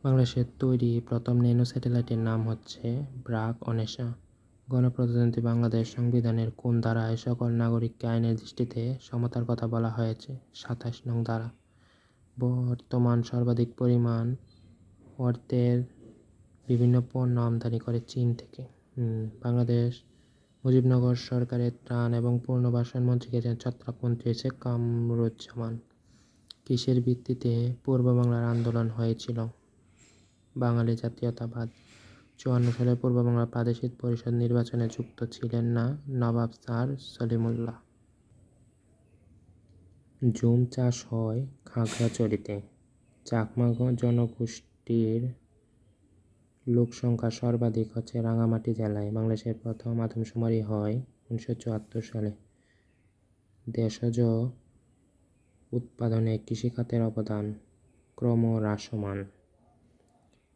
বাংলাদেশের তৈরি প্রথম ন্যানো স্যাটেলাইটের নাম হচ্ছে ব্রাক অনেশা। গণপ্রজাতন্ত্রী বাংলাদেশ সংবিধানের কোন ধারায় সকল নাগরিককে আইনের দৃষ্টিতে সমতার কথা বলা হয়েছে? ২৭ নং ধারা। বর্তমান সর্বাধিক পরিমাণ অর্থের বিভিন্ন পণ্য আমদানি করে চীন থেকে। বাংলাদেশ মুজিবনগর সরকারের ত্রাণ এবং পুনর্বাসন মন্ত্রীকে ছত্রাকমন্ত্রী হয়েছে কামরুজ্জামান। কিসের ভিত্তিতে পূর্ব বাংলার আন্দোলন হয়েছিল? বাঙালি জাতীয়তাবাদ। ৫৪ সালে পূর্ব বাংলার প্রাদেশিক পরিষদ নির্বাচনে যুক্ত ছিলেন না নবাব স্যার সলিমুল্লাহ। জুম চাষ হয় খাগড়াছড়িতে। চাকমা জনগোষ্ঠীর লোকসংখ্যা সর্বাধিক হচ্ছে রাঙ্গামাটি জেলায়। বাংলাদেশের প্রথম আদমশুমারি হয় ১৯৭৪ সালে। দেশজ উৎপাদনে কৃষিখাতের অবদান ক্রমহ্রাসমান।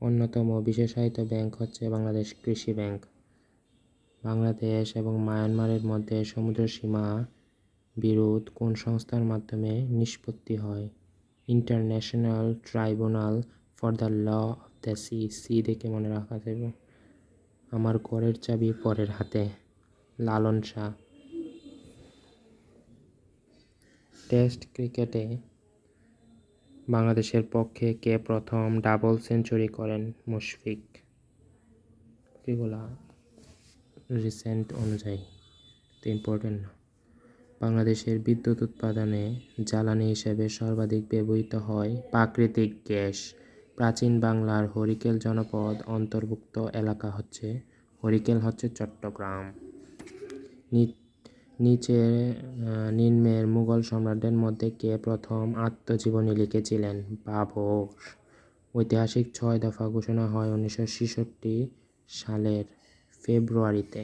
অন্যতম বিশেষায়িত ব্যাংক হচ্ছে বাংলাদেশ কৃষি ব্যাংক। বাংলাদেশ এবং মায়ানমারের মধ্যে সমুদ্র সীমা বিরোধ কোন সংস্থার মাধ্যমে নিষ্পত্তি হয়? International tribunal for the law of the sea. Sea দেখে মনে রাখা যাবে। আমার ঘরের চাবি পরের হাতে। লালন শাহ। টেস্ট ক্রিকেটে বাংলাদেশের পক্ষে কে প্রথম ডাবল সেঞ্চুরি করেন? মুশফিক। এগুলা রিসেন্ট অনুযায়ী তো ইম্পর্টেন্ট না। বাংলাদেশের বিদ্যুৎ উৎপাদনে জ্বালানি হিসেবে সর্বাধিক ব্যবহৃত হয় প্রাকৃতিক গ্যাস। প্রাচীন বাংলার হরিকেল জনপদ অন্তর্ভুক্ত এলাকা হচ্ছে চট্টগ্রাম। নিম্নের মুঘল সম্রাটদের মধ্যে কে প্রথম আত্মজীবনী লিখেছিলেন? বাবর। ঐতিহাসিক ৬ দফা ঘোষণা হয় ১৯৬৬ সালের ফেব্রুয়ারিতে।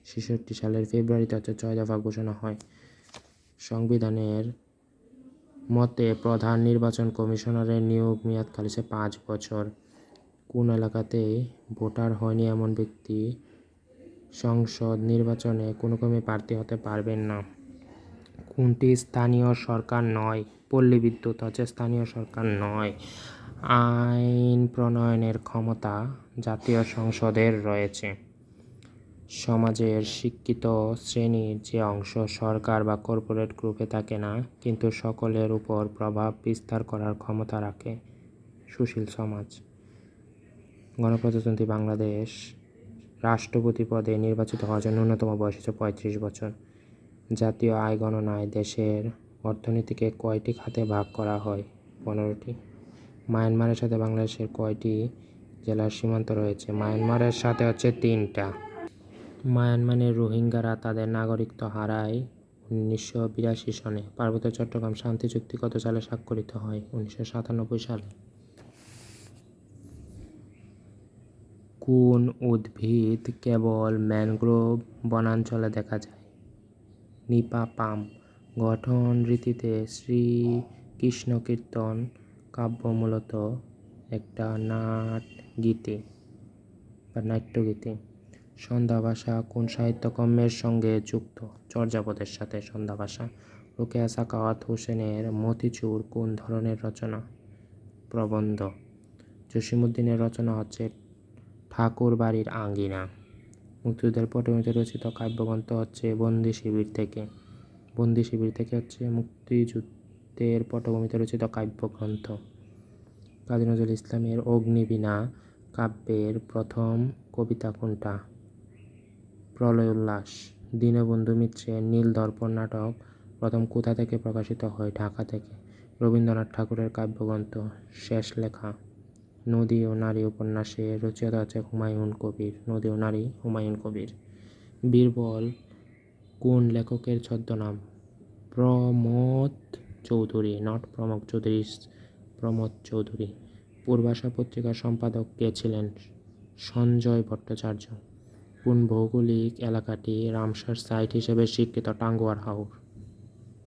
৬৬ সালের ফেব্রুয়ারিতে ৬ দফা ঘোষণা হয়। সংবিধানের মতে প্রধান নির্বাচন কমিশনারের নিয়োগ মেয়াদকাল ৫ বছর। কোন এলাকাতে ভোটার হয়নি এমন ব্যক্তি সংসদ নির্বাচনে কোনো ক্রমে প্রার্থী হতে পারবেন না। কোনটি স্থানীয় সরকার নয়? পল্লী বিদ্যুৎ হচ্ছে স্থানীয় সরকার নয়। আইন প্রণয়নের ক্ষমতা জাতীয় সংসদের রয়েছে। সমাজের শিক্ষিত শ্রেণীর যে অংশ সরকার বা কর্পোরেট গ্রুপে থাকে না কিন্তু সকলের উপর প্রভাব বিস্তার করার ক্ষমতা রাখে, সুশীল সমাজ। গণপ্রজাতন্ত্রী বাংলাদেশ রাষ্ট্রপতি পদে নির্বাচিত হওয়ার জন্য ন্যূনতম বয়স হচ্ছে ৩৫ বছর। জাতীয় আয় গণনায় দেশের অর্থনীতিকে কয়টি খাতে ভাগ করা হয়? ১৫টি। মায়ানমারের সাথে বাংলাদেশের কয়টি জেলার সীমান্ত রয়েছে? মায়ানমারের সাথে হচ্ছে ৩টা। মায়ানমারের রোহিঙ্গারা তাদের নাগরিকত্ব হারায় ১৯৮২ সনে। পার্বত্য চট্টগ্রাম শান্তি চুক্তি কত সালে স্বাক্ষরিত হয়? ১৯৯৭ সালে। কোন উদ্ভিদ কেবল ম্যানগ্রোভ বনাঞ্চলে দেখা যায়? নিপা পাম। গঠন রীতিতে শ্রীকৃষ্ণ কীর্তন কাব্য মূলত একটা নাট্যগীতি। সন্ধ্যা ভাষা কোন সাহিত্যকর্মের সঙ্গে যুক্ত? চর্যাপদের সাথে সন্ধ্যা ভাষা। রোকেয়া সাখাওয়াত হোসেনের মতিচুর কোন ধরনের রচনা? প্রবন্ধ। জসিমউদ্দিনের রচনা হচ্ছে ঠাকুর বাড়ির আঙিনা। মুক্তিযুদ্ধের পটভূমিতে রচিত কাব্যগ্রন্থ হচ্ছে বন্দি শিবির থেকে। বন্দি শিবির থেকে হচ্ছে মুক্তিযুদ্ধের পটভূমিতে রচিত কাব্যগ্রন্থ। কাজী নজরুল ইসলামের অগ্নিবীণা কাব্যের প্রথম কবিতা কোনটা? প্রলয় উল্লাস। দীনবন্ধু মিত্রের নীল-দর্পণ নাটক প্রথম কোথা থেকে প্রকাশিত হয়? ঢাকা থেকে। রবীন্দ্রনাথ ঠাকুরের কাব্যগ্রন্থ শেষ লেখা। নদী ও নারী উপন্যাসের রচয়িতা হচ্ছে হুমায়ুন কবির। নদী ও নারী হুমায়ুন কবির। বীরবল কোন লেখকের ছদ্মনাম? প্রমথ চৌধুরী, নট প্রমথ চৌধুরী, প্রমথ চৌধুরী। পূর্বাশা পত্রিকার সম্পাদক কে ছিলেন? সঞ্জয় ভট্টাচার্য। কোন ভৌগোলিক এলাকাটি রামসার সাইট হিসেবে স্বীকৃত? টাঙ্গুয়ার হাওর।